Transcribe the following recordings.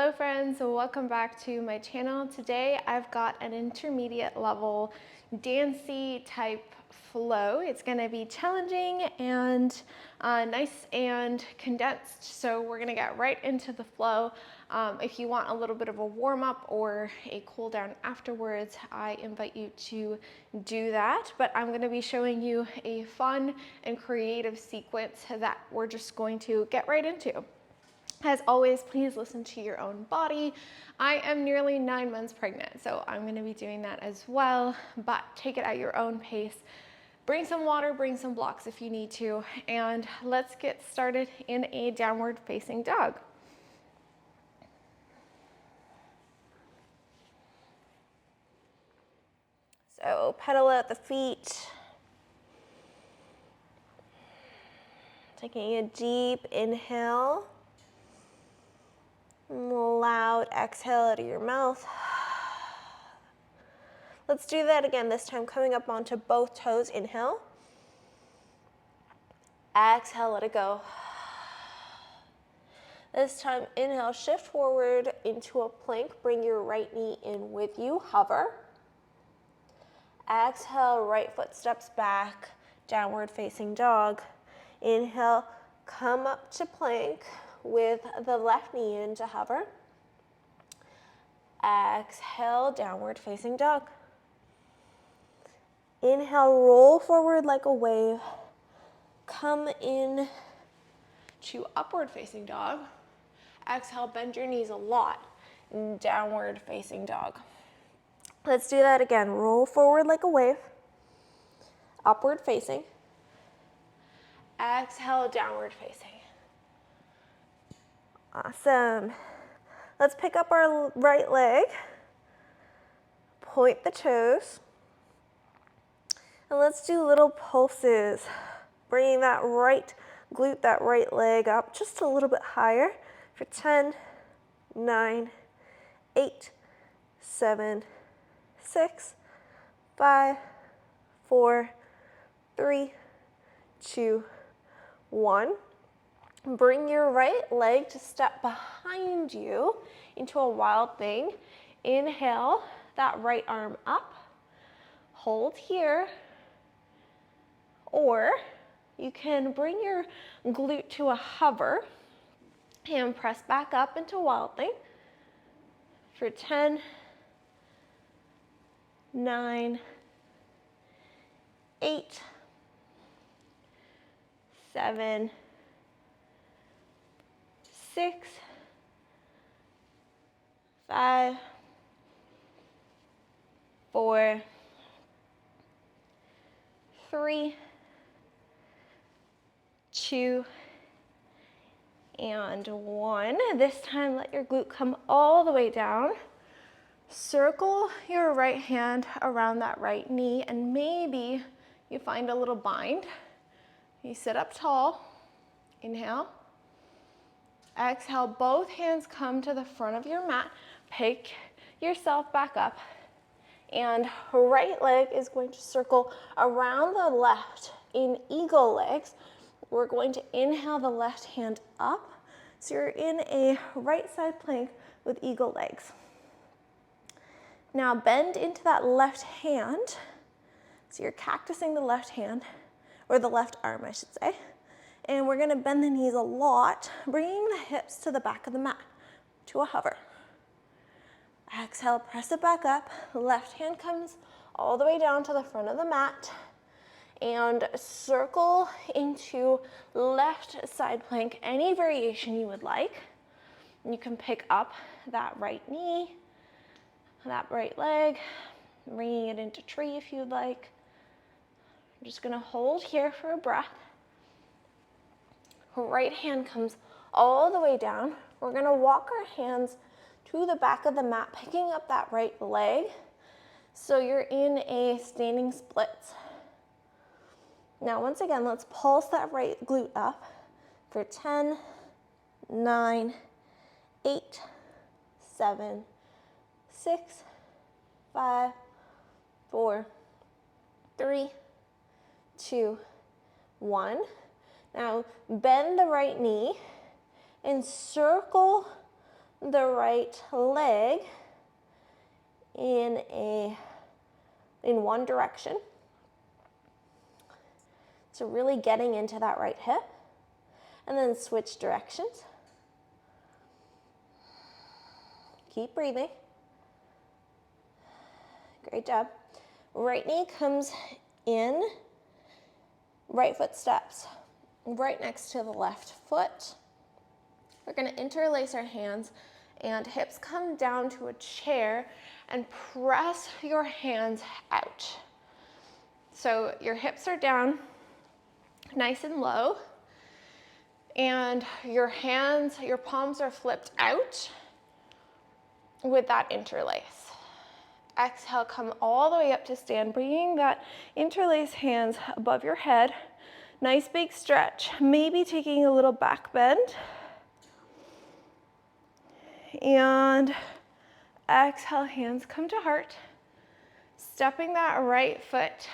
Hello friends, welcome back to my channel. Today I've got an intermediate level dancey type flow. It's going to be challenging and nice and condensed, so we're going to get right into the flow. If you want a little bit of a warm up or a cool down afterwards, I invite you to do that, but I'm going to be showing you a fun and creative sequence that we're just going to get right into. As always, please listen to your own body. I am nearly 9 months pregnant, so I'm going to be doing that as well, but take it at your own pace. Bring some water, bring some blocks if you need to, and let's get started in a downward facing dog. So pedal out the feet. Taking a deep inhale. Loud exhale out of your mouth. Let's do that again, this time coming up onto both toes. Inhale. Exhale, let it go. This time, inhale, shift forward into a plank. Bring your right knee in with you. Hover. Exhale, right foot steps back. Downward facing dog. Inhale, come up to plank with the left knee in to hover. Exhale, downward facing dog. Inhale, roll forward like a wave. Come in to upward facing dog. Exhale, bend your knees a lot. Downward facing dog. Let's do that again. Roll forward like a wave. Upward facing. Exhale, downward facing. Awesome. Let's pick up our right leg. Point the toes. And let's do little pulses. Bringing that right glute, that right leg up just a little bit higher for 10, 9, 8, 7, 6, 5, 4, 3, 2, 1. Bring your right leg to step behind you into a wild thing. Inhale, that right arm up. Hold here. Or you can bring your glute to a hover and press back up into wild thing for 10, 9, 8, 7, 6, 5, 4, 3, 2, and 1. This time, let your glute come all the way down. Circle your right hand around that right knee, and maybe you find a little bind. You sit up tall. Inhale. Exhale, both hands come to the front of your mat. Pick yourself back up. And right leg is going to circle around the left in eagle legs. We're going to inhale the left hand up. So you're in a right side plank with eagle legs. Now bend into that left hand. So you're cactusing the left hand, or the left arm, I should say. And we're going to bend the knees a lot, bringing the hips to the back of the mat to a hover. Exhale, press it back up. Left hand comes all the way down to the front of the mat. And circle into left side plank, any variation you would like. You can pick up that right knee, that right leg, bringing it into tree if you'd like. I'm just going to hold here for a breath. Right hand comes all the way down. We're going to walk our hands to the back of the mat, picking up that right leg. So you're in a standing splits. Now, once again, let's pulse that right glute up for 10, 9, 8, 7, 6, 5, 4, 3, 2, 1. Now, bend the right knee and circle the right leg in one direction. So really getting into that right hip, and then switch directions. Keep breathing. Great job. Right knee comes in, right foot steps right next to the left foot. We're going to interlace our hands and hips come down to a chair and press your hands out. So your hips are down nice and low, and your hands, your palms are flipped out with that interlace. Exhale, come all the way up to stand, bringing that interlaced hands above your head. Nice big stretch, maybe taking a little back bend. And exhale, hands come to heart. Stepping that right foot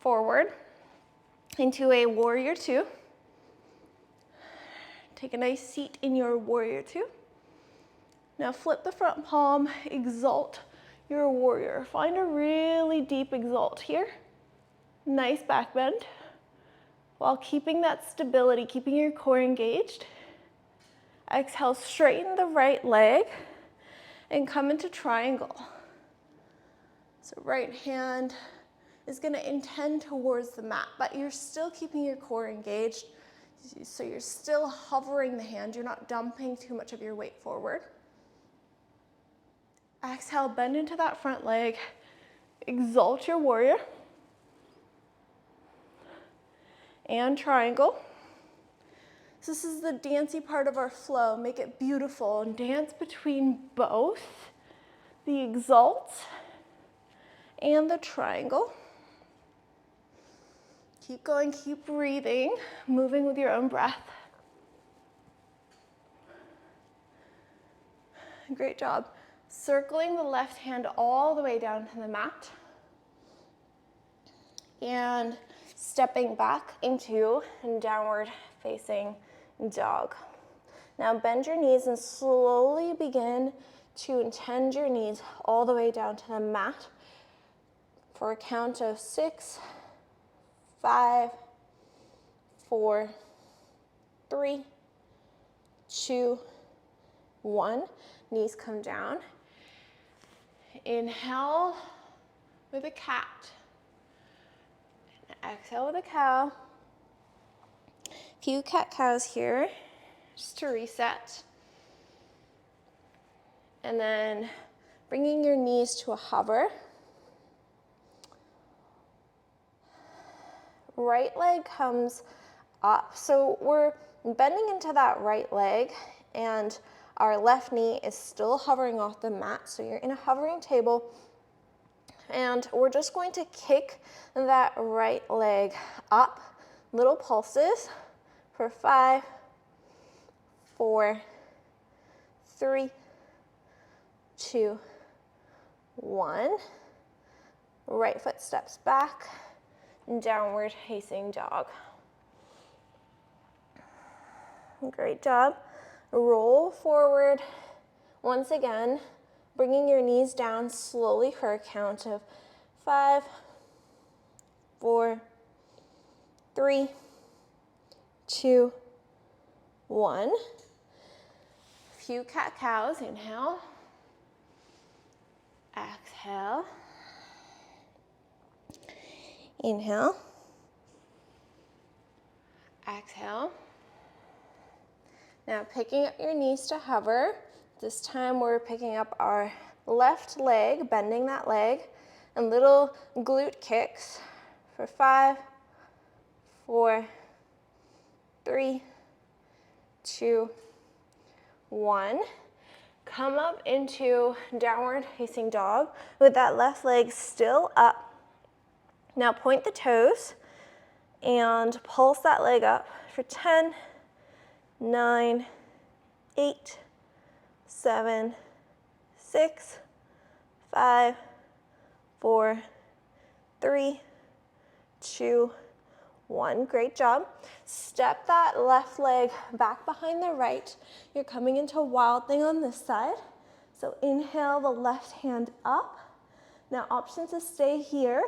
forward into a warrior two. Take a nice seat in your warrior two. Now flip the front palm, exalt your warrior. Find a really deep exalt here. Nice back bend while keeping that stability, keeping your core engaged. Exhale, straighten the right leg and come into triangle. So right hand is going to intend towards the mat, but you're still keeping your core engaged. So you're still hovering the hand. You're not dumping too much of your weight forward. Exhale, bend into that front leg. Exalt your warrior. And triangle. So this is the dancey part of our flow. Make it beautiful and dance between both the exalt and the triangle. Keep going, keep breathing, moving with your own breath. Great job. Circling the left hand all the way down to the mat. And stepping back into downward facing dog. Now bend your knees and slowly begin to intend your knees all the way down to the mat for a count of 6, 5, 4, 3, 2, 1. Knees come down. Inhale with a cat. Exhale with a cow. Few cat-cows here, just to reset. And then bringing your knees to a hover. Right leg comes up. So we're bending into that right leg, and our left knee is still hovering off the mat. So you're in a hovering table. And we're just going to kick that right leg up, little pulses for 5, 4, 3, 2, 1. Right foot steps back, downward facing dog. Great job. Roll forward once again, bringing your knees down slowly for a count of 5, 4, 3, 2, 1. Few cat-cows. Inhale. Exhale. Inhale. Exhale. Now picking up your knees to hover. This time we're picking up our left leg, bending that leg, and little glute kicks for 5, 4, 3, 2, 1. Come up into downward facing dog with that left leg still up. Now point the toes and pulse that leg up for 10, 9, 8, 7, 6, 5, 4, 3, 2, 1, great job. Step that left leg back behind the right. You're coming into Wild Thing on this side. So inhale the left hand up. Now option to stay here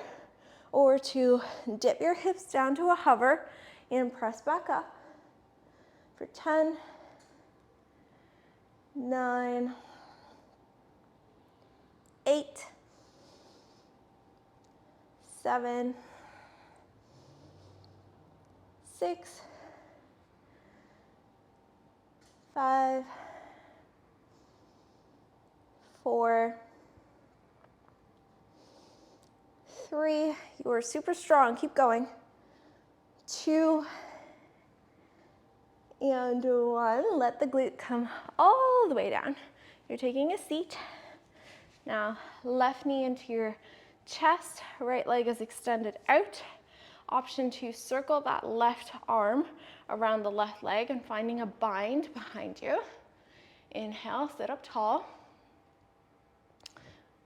or to dip your hips down to a hover and press back up for 10, 9, 8, 7, 6, 5, 4, 3, you are super strong, keep going. 2, and 1, let the glute come all the way down. You're taking a seat. Now, left knee into your chest, right leg is extended out. Option to circle that left arm around the left leg and finding a bind behind you. Inhale, sit up tall.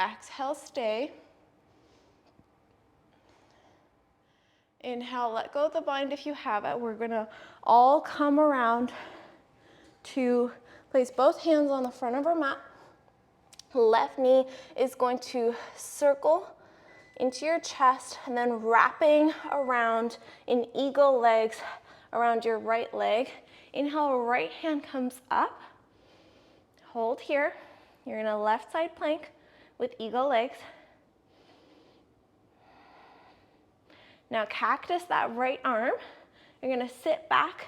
Exhale, stay. Inhale, let go of the bind if you have it. We're gonna all come around to place both hands on the front of our mat. Left knee is going to circle into your chest and then wrapping around in eagle legs around your right leg. Inhale, right hand comes up. Hold here. You're in a left side plank with eagle legs. Now cactus that right arm. You're gonna sit back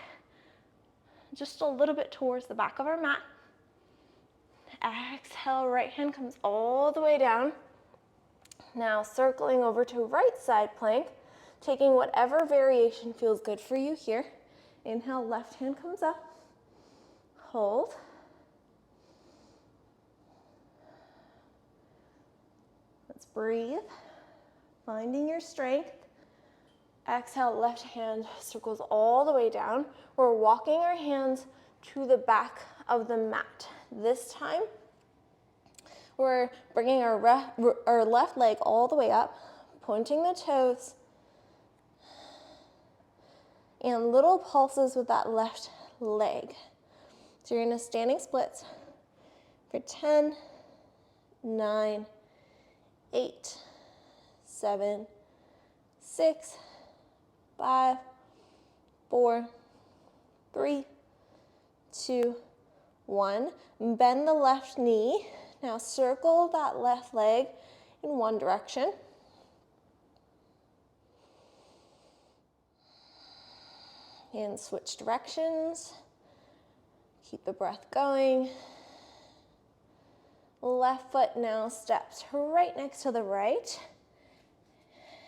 just a little bit towards the back of our mat. Exhale, right hand comes all the way down. Now circling over to right side plank, taking whatever variation feels good for you here. Inhale, left hand comes up. Hold. Let's breathe. Finding your strength. Exhale, left hand circles all the way down. We're walking our hands to the back of the mat. This time, we're bringing our left leg all the way up, pointing the toes, and little pulses with that left leg. So you're in a standing splits for 10, 9, 8, 7, 6, 5, 4, 3, 2, 1. Bend the left knee. Now circle that left leg in one direction. And switch directions. Keep the breath going. Left foot now steps right next to the right.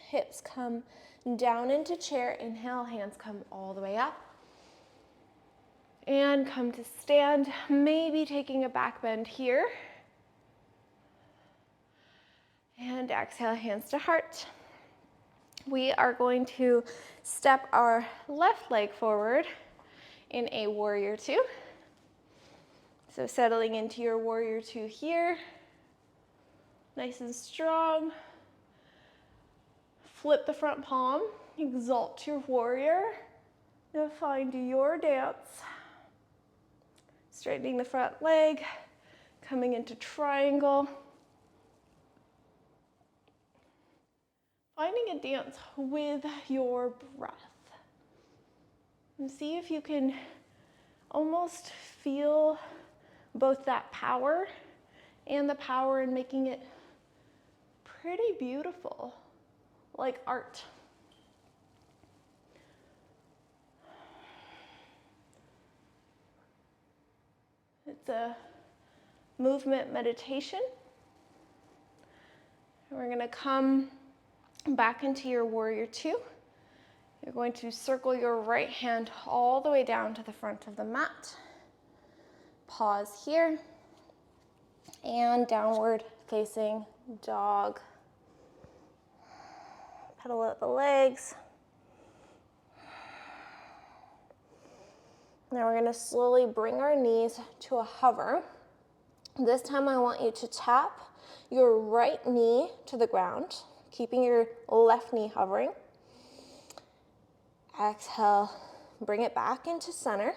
Hips come down into chair. Inhale, hands come all the way up. And come to stand, maybe taking a back bend here. And exhale, hands to heart. We are going to step our left leg forward in a warrior two. So settling into your warrior two here. Nice and strong. Flip the front palm, exalt your warrior. Now find your dance. Straightening the front leg, coming into triangle. Finding a dance with your breath. And see if you can almost feel both that power and the power in making it pretty beautiful, like art. It's a movement meditation. And we're gonna come back into your warrior two. You're going to circle your right hand all the way down to the front of the mat. Pause here. And downward facing dog. Pedal out the legs. Now we're gonna slowly bring our knees to a hover. This time I want you to tap your right knee to the ground, keeping your left knee hovering. Exhale, bring it back into center.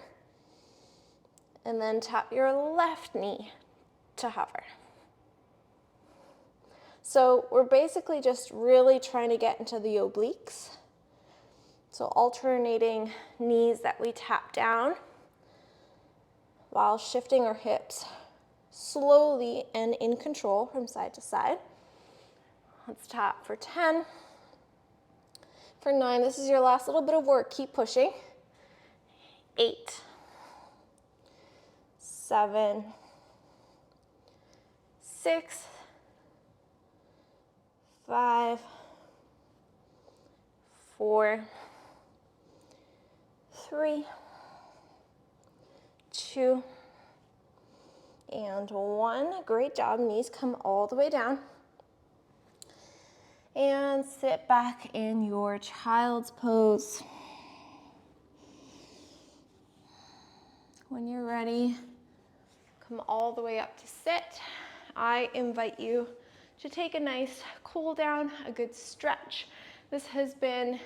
And then tap your left knee to hover. So we're basically just really trying to get into the obliques. So alternating knees that we tap down while shifting our hips slowly and in control from side to side. Let's tap for 10. For 9, this is your last little bit of work. Keep pushing. 8, 7, 6, 5, 4, 3, 2, and 1. Great job. Knees come all the way down. And sit back in your child's pose. When you're ready, come all the way up to sit. I invite you to take a nice cool down, a good stretch. This has been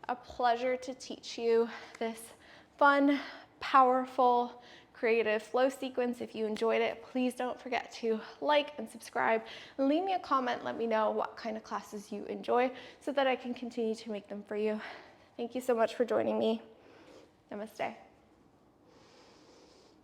a pleasure to teach you this fun, powerful, creative flow sequence. If you enjoyed it, please don't forget to like and subscribe and leave me a comment. Let me know what kind of classes you enjoy so that I can continue to make them for you. Thank you so much for joining me. Namaste.